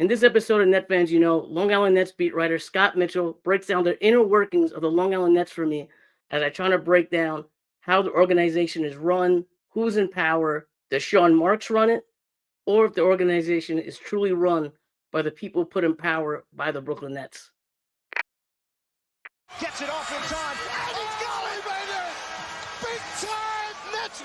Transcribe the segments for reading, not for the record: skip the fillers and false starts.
In this episode of Net Fans, Long Island Nets beat writer Scott Mitchell breaks down the inner workings of the Long Island Nets for me as I try to break down how the organization is run, who's in power, does Sean Marks run it, or if the organization is truly run by the people put in power by the Brooklyn Nets. Gets it off in time. And it's going, baby! Big time Nets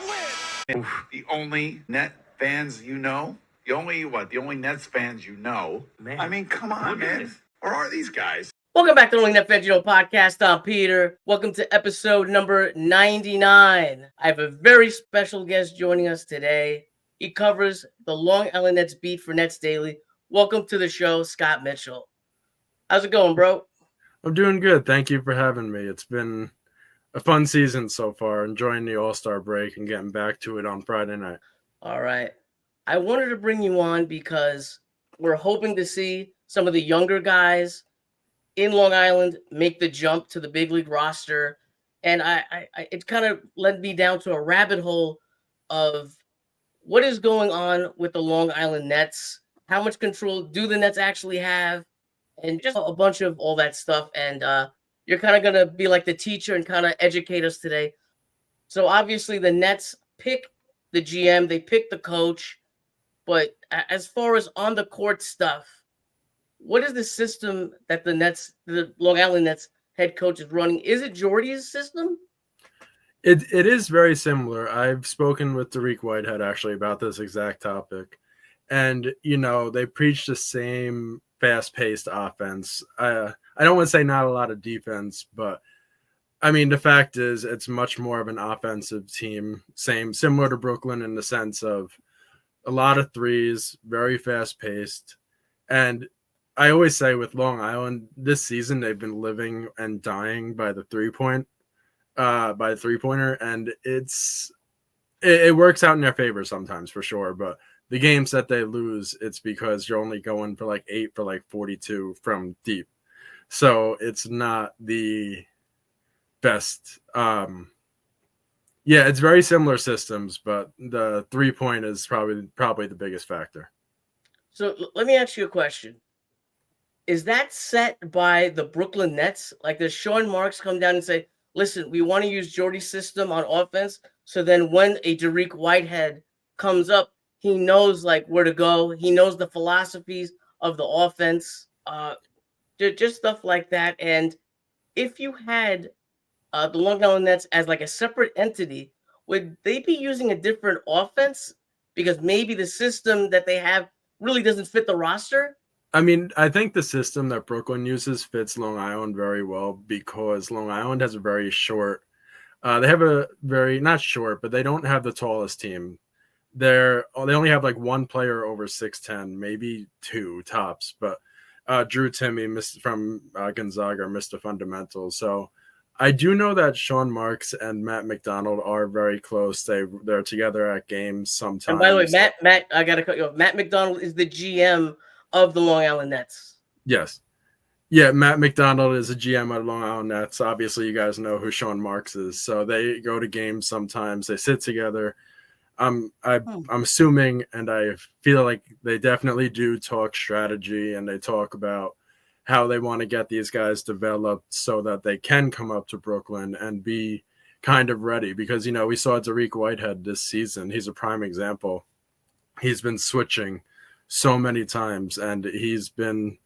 win! The only Net fans you know? The only Nets fans you know? Man. I mean, come on, man. Or are these guys? Welcome back to the Only Net Fans podcast. I'm Peter. Welcome to episode number 99. I have a very special guest joining us today. He covers the Long Island Nets beat for Nets Daily. Welcome to the show, Scott Mitchell. How's it going, bro? I'm doing good. Thank you for having me. It's been a fun season so far, enjoying the All-Star break and getting back to it on Friday night. All right. I wanted to bring you on because we're hoping to see some of the younger guys in Long Island make the jump to the big league roster. And it kind of led me down to a rabbit hole of what is going on with the Long Island Nets. How much control do the Nets actually have? And just a bunch of all that stuff. And you're kind of going to be like the teacher and kind of educate us today. So obviously the Nets pick the GM, they pick the coach. But as far as on the court stuff, what is the system that the Long Island Nets head coach is running? Is it Jordy's system? It is very similar. I've spoken with Whitehead actually about this exact topic. And, they preach the same fast-paced offense. I don't want to say not a lot of defense, but I mean, the fact is it's much more of an offensive team, similar to Brooklyn in the sense of a lot of threes, very fast-paced. And I always say with Long Island, this season they've been living and dying by the three-pointer, and it works out in their favor sometimes for sure. But the games that they lose, it's because you're only going for like 8 for like 42 from deep. So it's not the best. Yeah, it's very similar systems, but the 3-point is probably the biggest factor. So let me ask you a question. Is that set by the Brooklyn Nets? Like, does Sean Marks come down and say, listen, we want to use Jordy's system on offense, so then when a Whitehead comes up, he knows like where to go. He knows the philosophies of the offense, just stuff like that. And if you had the Long Island Nets as like a separate entity, would they be using a different offense because maybe the system that they have really doesn't fit the roster? I mean, I think the system that Brooklyn uses fits Long Island very well because Long Island has a very short. They have a very not short, but they don't have the tallest team. They only have like one player over 6'10", maybe two tops. But Drew Timme from Gonzaga are Mr. Fundamentals. So I do know that Sean Marks and Matt McDonald are very close. They're together at games sometimes. And by the way, Matt, I gotta cut you off. Matt McDonald is the GM of the Long Island Nets. Yes. Yeah, Matt McDonald is a GM at Long Island Nets. Obviously, you guys know who Sean Marks is. So they go to games sometimes. They sit together. I'm assuming, and I feel like they definitely do talk strategy, and they talk about how they want to get these guys developed so that they can come up to Brooklyn and be kind of ready. Because, we saw Whitehead this season. He's a prime example. He's been switching so many times, and he's been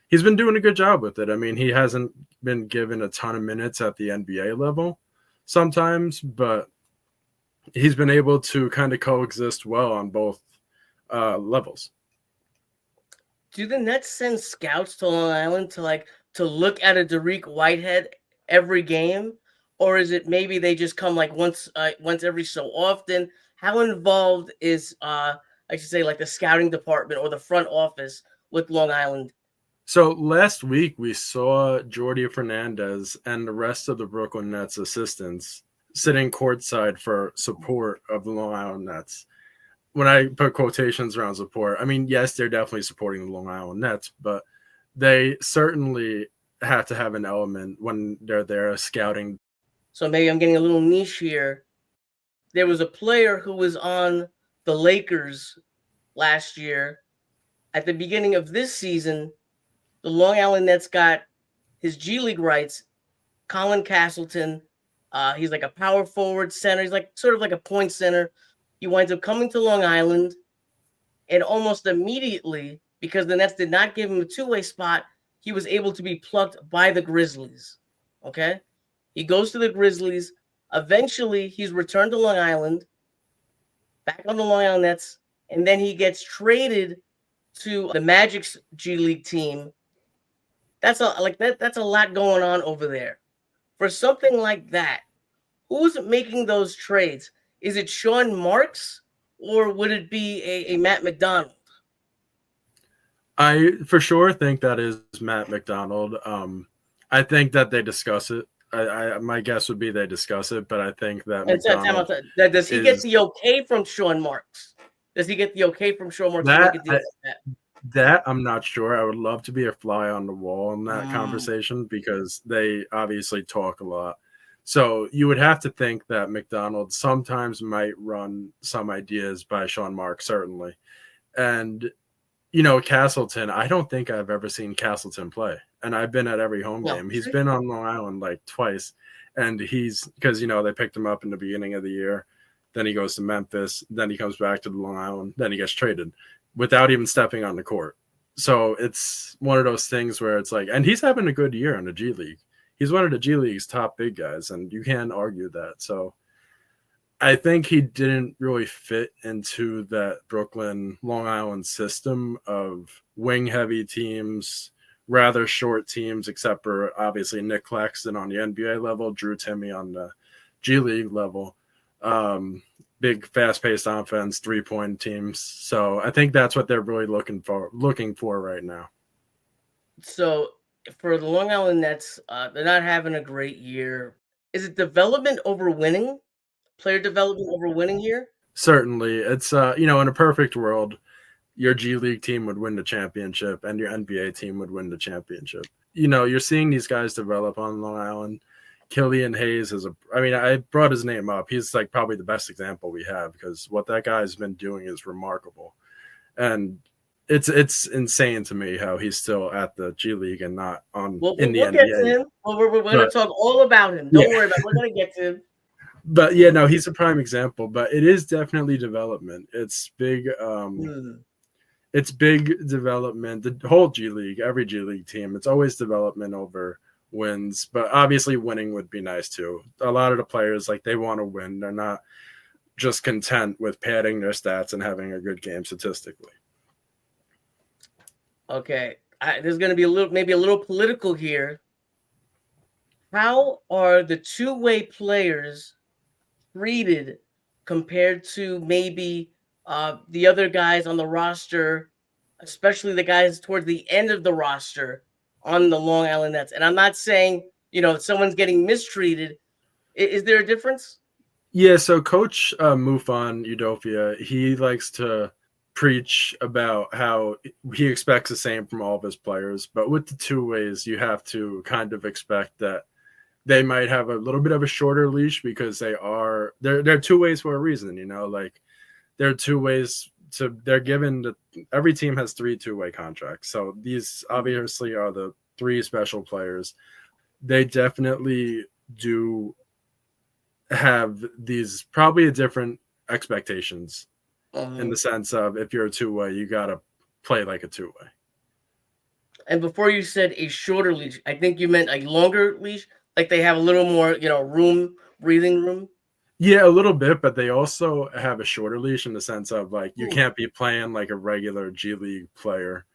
doing a good job with it. I mean, he hasn't been given a ton of minutes at the NBA level sometimes, but he's been able to kind of coexist well on both levels. Do the Nets send scouts to Long Island to look at a Whitehead every game, or is it maybe they just come like once every so often? How involved is I should say like the scouting department or the front office with Long Island? So last week we saw Jordi Fernandez and the rest of the Brooklyn Nets assistants sitting courtside for support of the Long Island Nets. When I put quotations around support, I mean, yes, they're definitely supporting the Long Island Nets, but they certainly have to have an element when they're there scouting. So maybe I'm getting a little niche here. There was a player who was on the Lakers last year at the beginning of this season, the Long Island Nets got his G League rights, Colin Castleton. He's like a power forward center. He's like sort of like a point center. He winds up coming to Long Island, and almost immediately, because the Nets did not give him a two-way spot, he was able to be plucked by the Grizzlies. Okay? He goes to the Grizzlies. Eventually, he's returned to Long Island, back on the Long Island Nets, and then he gets traded to the Magic's G League team. That's a lot going on over there. For something like that, who's making those trades? Is it Sean Marks or would it be a Matt McDonald? I for sure think that is Matt McDonald. I think that they discuss it. My guess would be they discuss it, but I think that McDonald does he get the okay from Sean Marks? Does he get the okay from Sean Marks to make a deal like that? That I'm not sure. I would love to be a fly on the wall in that conversation because they obviously talk a lot. So you would have to think that McDonald sometimes might run some ideas by Sean Marks, certainly. And, Castleton, I don't think I've ever seen Castleton play. And I've been at every home game. He's been on Long Island like twice. And because, they picked him up in the beginning of the year. Then he goes to Memphis. Then he comes back to the Long Island. Then he gets traded without even stepping on the court. So it's one of those things where it's like, and he's having a good year in the G League. He's one of the G League's top big guys, and you can't argue that. So I think he didn't really fit into that Brooklyn, Long Island system of wing-heavy teams, rather short teams, except for obviously Nick Claxton on the NBA level, Drew Timme on the G League level. Big fast-paced offense, three-point teams. So I think that's what they're really looking for right now. So for the Long Island Nets, they're not having a great year. Is it development over winning? Player development over winning here? Certainly. It's, in a perfect world, your G League team would win the championship and your NBA team would win the championship. You're seeing these guys develop on Long Island. Killian Hayes I brought his name up. He's like probably the best example we have because what that guy's been doing is remarkable. And it's insane to me how he's still at the G League and not in the NBA. We'll get to him. We're going to talk all about him. Don't worry about it. We're going to get to him. But he's a prime example. But it is definitely development. It's big. It's big development. The whole G League, every G League team, it's always development over wins. But obviously, winning would be nice too. A lot of the players they want to win. They're not just content with padding their stats and having a good game statistically. Okay, there's going to be maybe a little political here. How are the two-way players treated compared to maybe the other guys on the roster, especially the guys towards the end of the roster on the Long Island Nets? And I'm not saying, someone's getting mistreated. Is there a difference? Yeah, so Coach Mufon Udofia, he likes to preach about how he expects the same from all of his players. But with the two ways, you have to kind of expect that they might have a little bit of a shorter leash because they're two ways for a reason, they're two ways they're given every team has 3 two-way contracts. So these obviously are the 3 special players. They definitely do have these probably different expectations in the sense of if you're a two-way, you got to play like a two-way. And before you said a shorter leash, I think you meant a longer leash. Like they have a little more, breathing room. Yeah, a little bit, but they also have a shorter leash in the sense of you can't be playing like a regular G League player.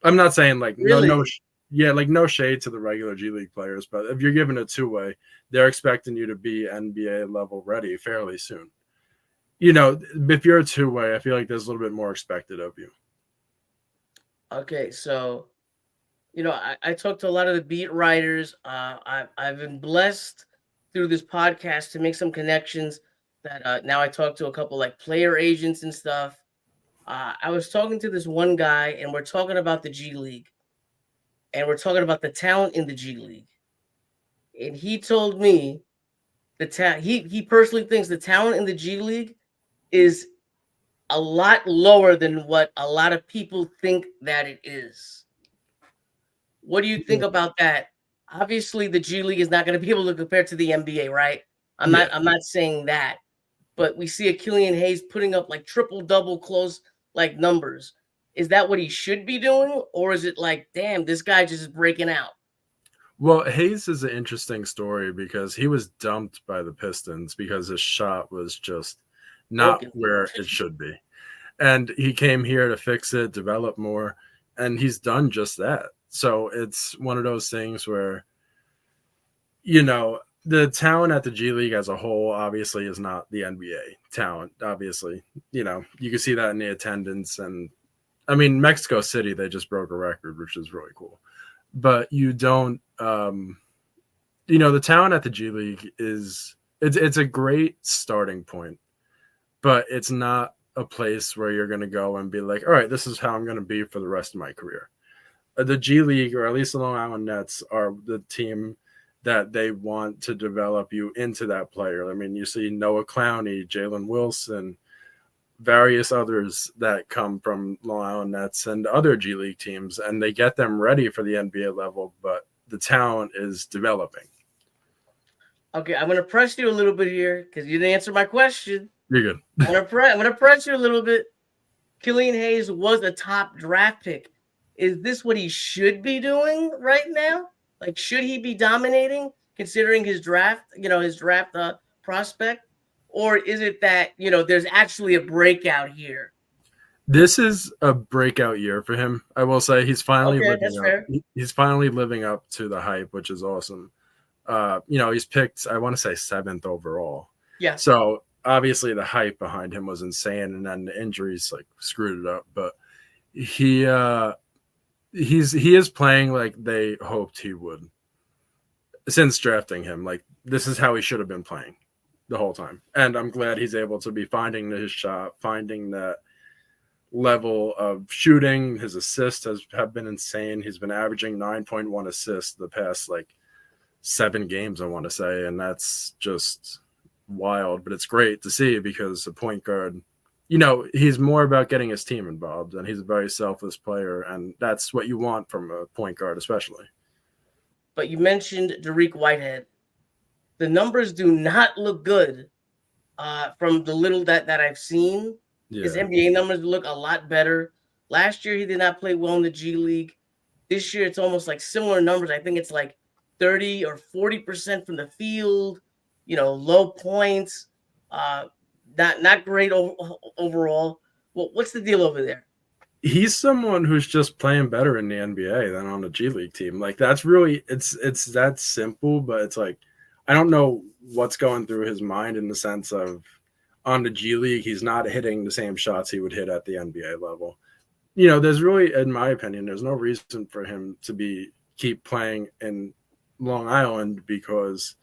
I'm not saying really? no shade to the regular G League players, but if you're given a two-way, they're expecting you to be NBA level ready fairly soon. If you're a two-way, I feel like there's a little bit more expected of you. Okay, so I talked to a lot of the beat writers. I've been blessed through this podcast to make some connections that now I talk to a couple player agents and stuff. I was talking to this one guy, and we're talking about the G League, and we're talking about the talent in the G League. And he told me he personally thinks the talent in the G League is a lot lower than what a lot of people think that it is. What do you think about that? Obviously, the G League is not going to be able to compare to the NBA, right? I'm not saying that, but we see a Killian Hayes putting up like triple double close like numbers. Is that what he should be doing, or is it like, damn, this guy just is breaking out? Well, Hayes is an interesting story because he was dumped by the Pistons because his shot was just not Broken. where it should be. And he came here to fix it, develop more, and he's done just that. So it's one of those things where, you know, the talent at the G League as a whole obviously is not the NBA talent. Obviously, you know, you can see that in the attendance. And I mean, Mexico City, they just broke a record, which is really cool. But you don't, you know, the talent at the G League it's a great starting point, but it's not a place where you're going to go and be like, all right, this is how I'm going to be for the rest of my career. The G League, or at least the Long Island Nets, are the team that they want to develop you into that player. I mean, you see Noah Clowney, Jalen Wilson, various others that come from Long Island Nets and other G League teams, and they get them ready for the NBA level, but the talent is developing. Okay, I'm gonna press you a little bit here because you didn't answer my question. You're good. I'm gonna press you a little bit. Killian Hayes was a top draft pick. Is this what he should be doing right now? Like, should he be dominating considering his draft, prospect? Or is it that, there's actually a breakout here? This is a breakout year for him. I will say he's finally he's finally living up to the hype, which is awesome. He's picked, I want to say 7th overall. Yeah. So obviously the hype behind him was insane, and then the injuries like screwed it up. But he is playing like they hoped he would since drafting him. Like, this is how he should have been playing the whole time. And I'm glad he's able to be finding his shot, finding that level of shooting. His assists have been insane. He's been averaging 9.1 assists the past 7 games, I want to say. And that's just wild, but it's great to see because a point guard, he's more about getting his team involved, and he's a very selfless player. And that's what you want from a point guard, especially. But you mentioned Dariq Whitehead. The numbers do not look good from the little that I've seen. Yeah. His NBA numbers look a lot better. Last year, he did not play well in the G League. This year, it's almost like similar numbers. I think it's like 30 or 40% from the field, low points, not great overall. Well, what's the deal over there? He's someone who's just playing better in the NBA than on the G League team. Like, that's really, it's that simple, but it's like, I don't know what's going through his mind in the sense of on the G League, he's not hitting the same shots he would hit at the NBA level. There's really, in my opinion, there's no reason for him to keep playing in Long Island because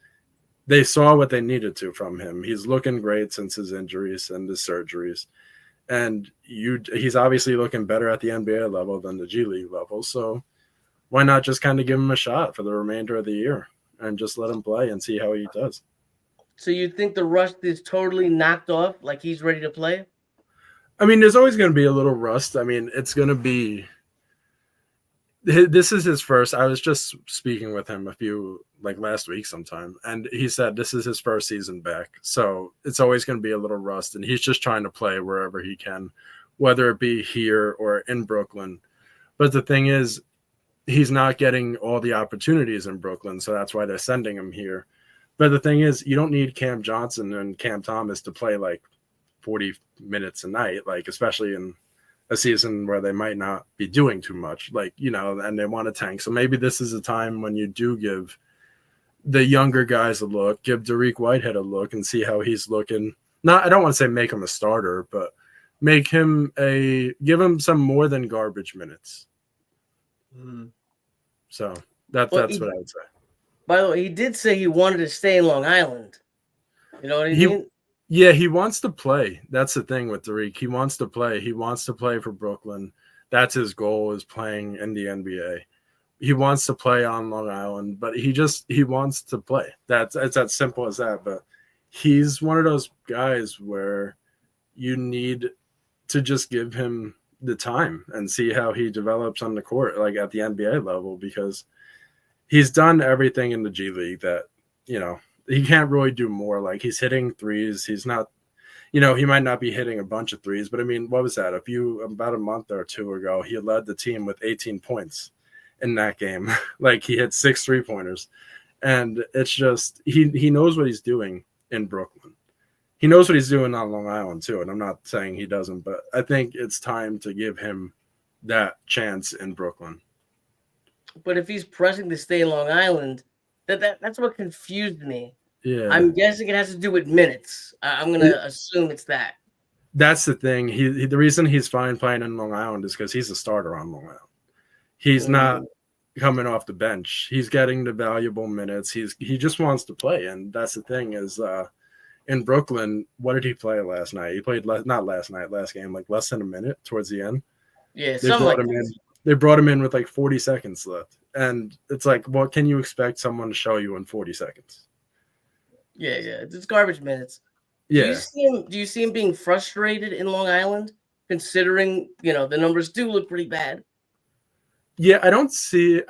they saw what they needed to from him. He's looking great since his injuries and his surgeries. And he's obviously looking better at the NBA level than the G League level. So why not just kind of give him a shot for the remainder of the year and just let him play and see how he does? So you think the rust is totally knocked off, like he's ready to play? I mean, there's always going to be a little rust. I mean, it's going to be – this is his first – I was just speaking with him last week sometime, and he said this is his first season back. So it's always going to be a little rust, and he's just trying to play wherever he can, whether it be here or in Brooklyn. But the thing is, he's not getting all the opportunities in Brooklyn, so that's why they're sending him here. But the thing is, you don't need Cam Johnson and Cam Thomas to play 40 minutes a night, especially in a season where they might not be doing too much, and they want to tank. So maybe this is a time when you do give the younger guys a look, give Dariq Whitehead a look and see how he's looking. I don't want to say make him a starter, but give him some more than garbage minutes. Mm. So that's what I would say. By the way, he did say he wanted to stay in Long Island. You know what I mean? Yeah, he wants to play. That's the thing with Dariq. He wants to play. He wants to play for Brooklyn. That's his goal, is playing in the NBA. He wants to play on Long Island, but he wants to play. It's that simple as that. But he's one of those guys where you need to just give him the time and see how he develops on the court, like at the NBA level, because he's done everything in the G League that, he can't really do more. Like, he's hitting threes. He's not, he might not be hitting a bunch of threes, but I mean, what was that? About a month or two ago, he led the team with 18 points in that game. Like, he hit 6 3-pointers. And it's just, he knows what he's doing in Brooklyn. He knows what he's doing on Long Island too. And I'm not saying he doesn't, but I think it's time to give him that chance in Brooklyn. But if he's pressing to stay in Long Island, that's what confused me. Yeah. I'm guessing it has to do with minutes. I'm going to assume it's that. That's the thing. The reason he's fine playing in Long Island is because he's a starter on Long Island. He's not coming off the bench. He's getting the valuable minutes. He just wants to play. And that's the thing is in Brooklyn, what did he play last night? He played last game, like less than a minute towards the end. Yeah, They brought him in with like 40 seconds left. And it's like, what can you expect someone to show you in 40 seconds? Yeah. It's garbage minutes. Yeah. Do you see him being frustrated in Long Island, considering, the numbers do look pretty bad? Yeah, I don't see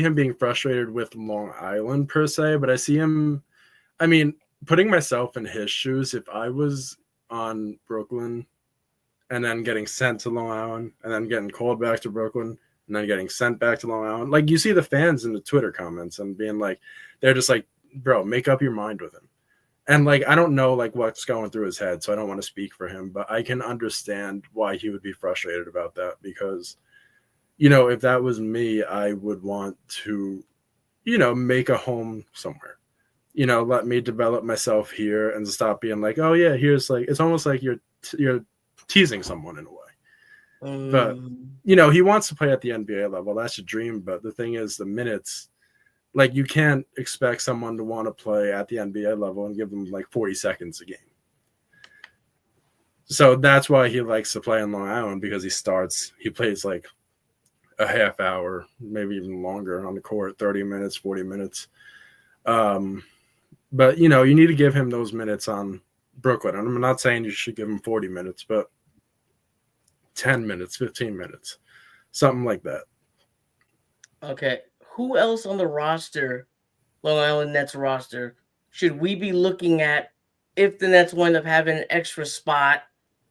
him being frustrated with Long Island per se, but I see him, putting myself in his shoes, if I was on Brooklyn and then getting sent to Long Island and then getting called back to Brooklyn and then getting sent back to Long Island, like you see the fans in the Twitter comments and being like, they're just like, bro, make up your mind with him. And like, I don't know like what's going through his head, so I don't want to speak for him, but I can understand why he would be frustrated about that because, if that was me, I would want to, make a home somewhere. Let me develop myself here and stop being like, oh yeah, here's like, it's almost like you're teasing someone in a way. But, he wants to play at the NBA level. That's a dream. But the thing is the minutes, like you can't expect someone to want to play at the NBA level and give them like 40 seconds a game. So that's why he likes to play in Long Island because he plays like a half hour, maybe even longer on the court, 30 minutes, 40 minutes. But, you need to give him those minutes on Brooklyn. And I'm not saying you should give him 40 minutes, but 10 minutes, 15 minutes, something like that. Okay. Who else on the roster, Long Island Nets roster, should we be looking at if the Nets wind up having an extra spot?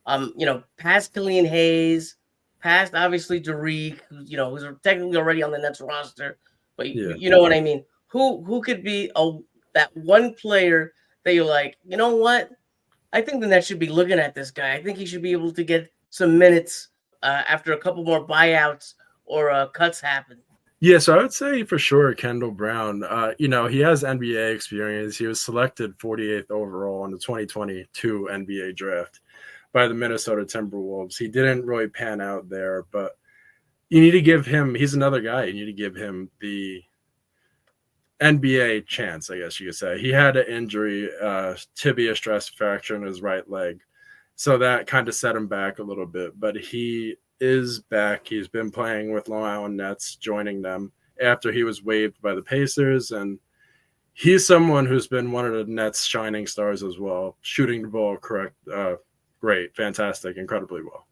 Past Killian Hayes, past obviously Derek, who's technically already on the Nets roster, but you know what I mean. Who could be that one player that you're like, you know what? I think the Nets should be looking at this guy. I think he should be able to get some minutes after a couple more buyouts or cuts happen. Yeah, so I would say for sure Kendall Brown. He has NBA experience. He was selected 48th overall in the 2022 NBA draft by the Minnesota Timberwolves. He didn't really pan out there, but you need to give him – he's another guy. You need to give him the NBA chance, I guess you could say. He had an injury, tibia stress fracture in his right leg, so that kind of set him back a little bit. But he is back. He's been playing with Long Island Nets, joining them after he was waived by the Pacers, and he's someone who's been one of the Nets' shining stars as well, shooting the ball great, fantastic, incredibly well.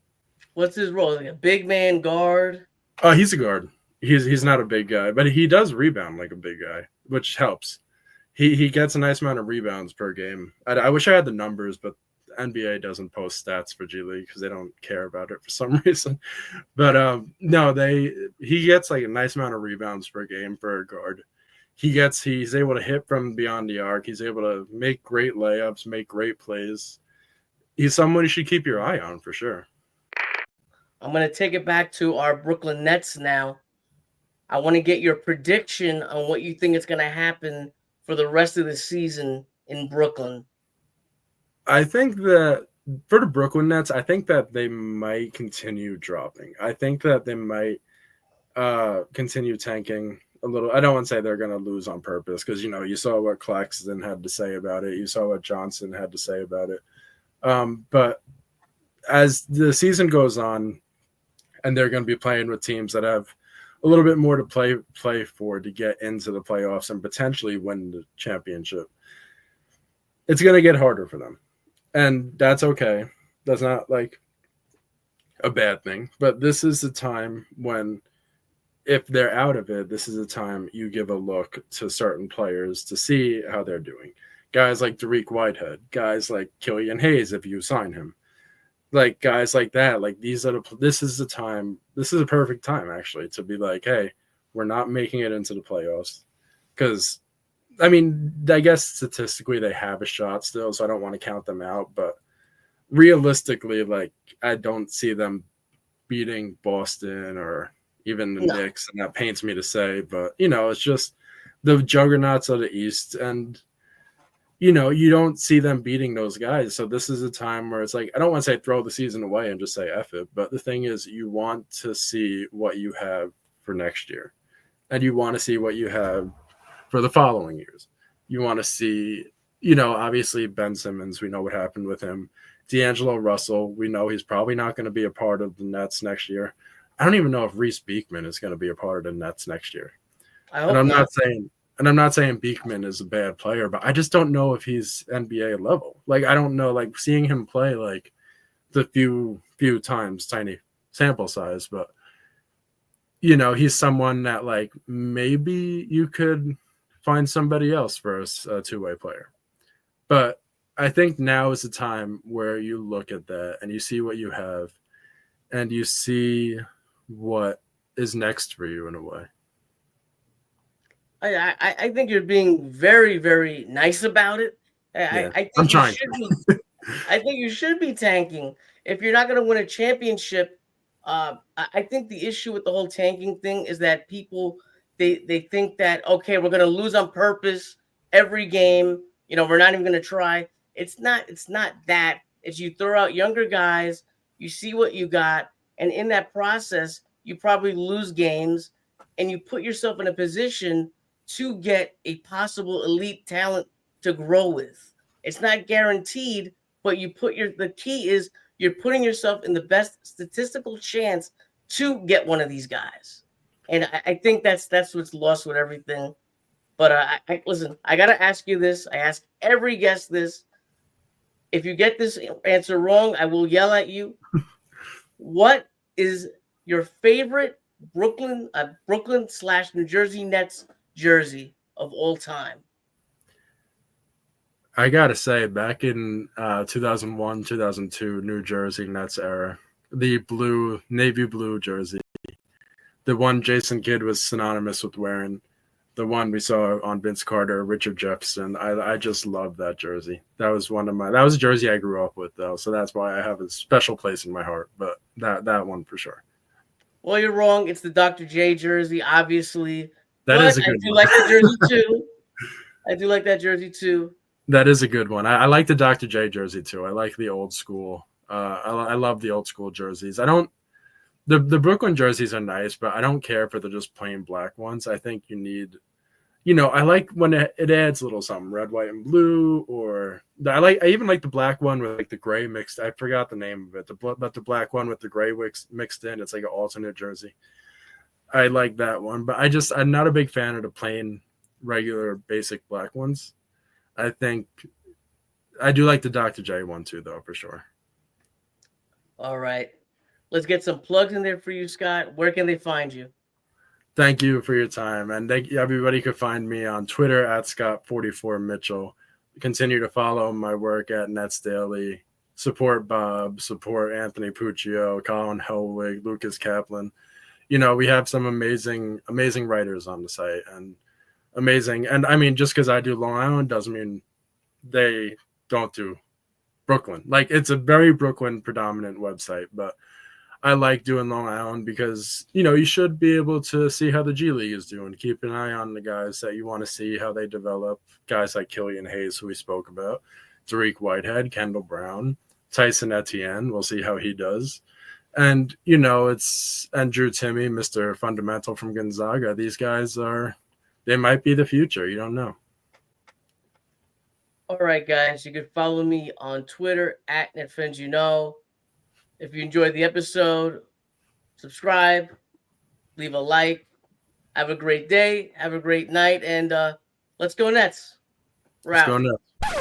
What's his role? Like a big man guard? He's a guard. He's not a big guy, but he does rebound like a big guy, which helps. He gets a nice amount of rebounds per game. I wish I had the numbers, but NBA doesn't post stats for G League because they don't care about it for some reason. But he gets like a nice amount of rebounds per game for a guard. He's able to hit from beyond the arc. He's able to make great layups, make great plays. He's someone you should keep your eye on for sure. I'm going to take it back to our Brooklyn Nets now. I want to get your prediction on what you think is going to happen for the rest of the season in Brooklyn. I think that for the Brooklyn Nets, I think that they might continue dropping. I think that they might continue tanking a little. I don't want to say they're going to lose on purpose because, you saw what Claxton had to say about it. You saw what Johnson had to say about it. But as the season goes on and they're going to be playing with teams that have a little bit more to play for to get into the playoffs and potentially win the championship, it's going to get harder for them. And that's okay. That's not like a bad thing. But this is a time when, if they're out of it, this is a time you give a look to certain players to see how they're doing. Guys like Derek Whitehead, guys like Killian Hayes, if you sign him, like guys like that. Like this is the time. This is a perfect time actually to be like, hey, we're not making it into the playoffs because, I mean, I guess statistically they have a shot still, so I don't want to count them out. But realistically, like I don't see them beating Boston or even the Knicks, and that pains me to say, but it's just the juggernauts of the East, and you don't see them beating those guys. So this is a time where it's like, I don't want to say throw the season away and just say F it, but the thing is, you want to see what you have for next year, and you want to see what you have for the following years. You want to see, obviously Ben Simmons, we know what happened with him. D'Angelo Russell, we know he's probably not going to be a part of the Nets next year. I don't even know if Reese Beekman is going to be a part of the Nets next year. I'm not saying Beekman is a bad player, but I just don't know if he's NBA level. Like, I don't know, like seeing him play like the few times, tiny sample size, but he's someone that like maybe you could find somebody else for a two-way player. But I think now is the time where you look at that and you see what you have and you see what is next for you in a way. I think you're being very, very nice about it. I I'm think trying. I think you should be tanking if you're not going to win a championship. I think the issue with the whole tanking thing is that people they think that, okay, we're going to lose on purpose every game. We're not even going to try. It's not that. It's you throw out younger guys, you see what you got, and in that process, you probably lose games, and you put yourself in a position to get a possible elite talent to grow with. It's not guaranteed, but the key is you're putting yourself in the best statistical chance to get one of these guys. And I think that's what's lost with everything. But I listen, I got to ask you this. I ask every guest this. If you get this answer wrong, I will yell at you. What is your favorite Brooklyn/New Jersey Nets jersey of all time? I gotta say, back in 2001, 2002 New Jersey Nets era, the navy blue jersey, the one Jason Kidd was synonymous with wearing, the one we saw on Vince Carter, Richard Jefferson, I just love that jersey. That was a jersey I grew up with, though, so that's why I have a special place in my heart. But that one for sure. Well, you're wrong. It's the Dr. J jersey, obviously. That is a good one. I do like the jersey too. I do like that jersey too. That is a good one. I like the Dr. J jersey too. I like the old school. I love the old school jerseys. The Brooklyn jerseys are nice, but I don't care for the just plain black ones. I think you need, I like when it adds a little something, red, white, and blue, or I even like the black one with like the gray mixed. I forgot the name of it, but the black one with the gray mixed in. It's like an alternate jersey. I like that one, but I'm not a big fan of the plain, regular, basic black ones. I think I do like the Dr. J one too, though, for sure. All right. Let's get some plugs in there for you, Scott. Where can they find you? Thank you for your time. And everybody could find me on Twitter at Scott44Mitchell. Continue to follow my work at Nets Daily. Support Bob, support Anthony Puccio, Colin Helwig, Lucas Kaplan. We have some amazing writers on the site, and amazing. And I mean, just because I do Long Island doesn't mean they don't do Brooklyn. Like, it's a very Brooklyn predominant website, but I like doing Long Island because, you should be able to see how the G League is doing. Keep an eye on the guys that you want to see how they develop. Guys like Killian Hayes, who we spoke about, Derek Whitehead, Kendall Brown, Tyson Etienne. We'll see how he does. And, and Drew Timmy, Mr. Fundamental from Gonzaga. These guys they might be the future. You don't know. All right, guys. You can follow me on Twitter at NetFriendsYouKnow. If you enjoyed the episode, subscribe, leave a like. Have a great day. Have a great night. And let's go Nets. Let's go Nets.